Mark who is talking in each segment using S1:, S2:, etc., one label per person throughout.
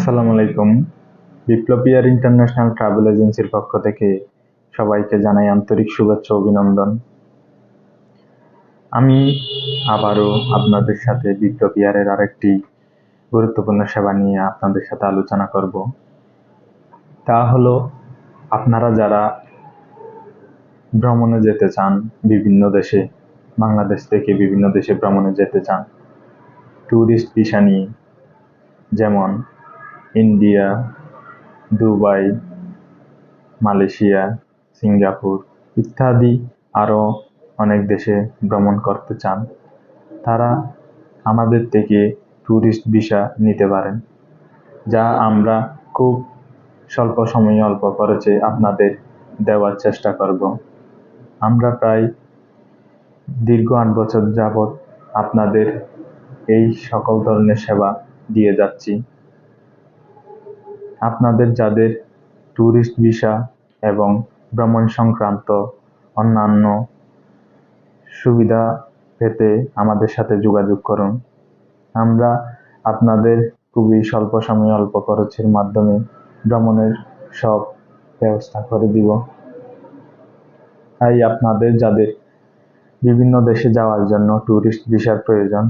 S1: আসসালামু আলাইকুম। বিপ্লবী এয়ার ইন্টারন্যাশনাল ট্রাভেল এজেন্সির পক্ষ থেকে সবাইকে জানাই আন্তরিক শুভেচ্ছা ও অভিনন্দন। আমি আবারও আপনাদের সাথে বিপ্লবী এয়ারের আরেকটি গুরুত্বপূর্ণ সেবা নিয়ে আপনাদের সাথে আলোচনা করব। তা হলো, আপনারা যারা ভ্রমণে যেতে চান বিভিন্ন দেশে, বাংলাদেশ থেকে বিভিন্ন দেশে ভ্রমণে যেতে চান ট্যুরিস্ট ভিসা নিয়ে, যেমন ইন্ডিয়া, দুবাই, মালয়েশিয়া, সিঙ্গাপুর ইত্যাদি আরও অনেক দেশে ভ্রমণ করতে চান, তারা আমাদের থেকে ট্যুরিস্ট ভিসা নিতে পারেন, যা আমরা খুব স্বল্প সময়ে অল্প খরচে আপনাদের দেওয়ার চেষ্টা করব। আমরা প্রায় দীর্ঘ 8 বছর যাবৎ আপনাদের এই সকল ধরনের সেবা দিয়ে যাচ্ছি। আপনাদের যাদের ট্যুরিস্ট ভিসা এবং ভ্রমণ সংক্রান্ত অন্যান্য সুবিধা পেতে আমাদের সাথে যোগাযোগ করুন। আমরা আপনাদের খুবই স্বল্প সময়ে অল্প খরচের মাধ্যমে ভ্রমণের সব ব্যবস্থা করে দিব। তাই আপনাদের যাদের বিভিন্ন দেশে যাওয়ার জন্য ট্যুরিস্ট ভিসার প্রয়োজন,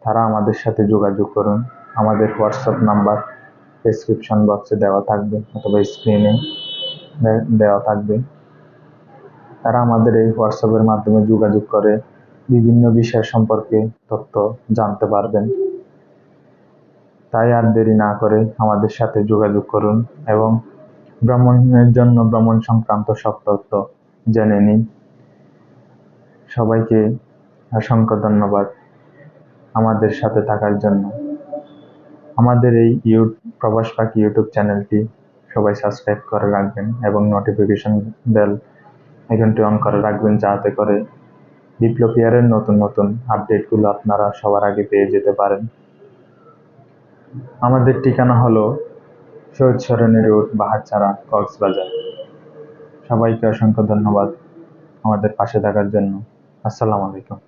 S1: তারা আমাদের সাথে যোগাযোগ করুন। আমাদের হোয়াটসঅ্যাপ নাম্বার ডেসক্রিপশন বক্সে দেওয়া থাকবে অথবা স্ক্রিনে দেওয়া থাকবে। তারা আমাদের এই হোয়াটসঅ্যাপের মাধ্যমে যোগাযোগ করে বিভিন্ন বিষয় সম্পর্কে তথ্য জানতে পারবেন। তাই আর দেরি না করে আমাদের সাথে যোগাযোগ করুন এবং ভ্রমণের জন্য ভ্রমণ সংক্রান্ত সব তথ্য জেনে নিন। সবাইকে অসংখ্য ধন্যবাদ আমাদের সাথে থাকার জন্য। আমাদের এই প্রবাস পাখি ইউটিউব চ্যানেলটি সবাই সাবস্ক্রাইব করে রাখবেন এবং নোটিফিকেশন বেল আইকনটি অন করে রাখবেন, যাতে করে বিপ্লবী এয়ারের নতুন নতুন আপডেটগুলো আপনারা সবার আগে পেয়ে যেতে পারেন। আমাদের ঠিকানা হলো শহীদ সরণি রোড, বাহারছড়া, কক্সবাজার। সবাইকে অসংখ্য ধন্যবাদ আমাদের পাশে থাকার জন্য। আসসালামু আলাইকুম।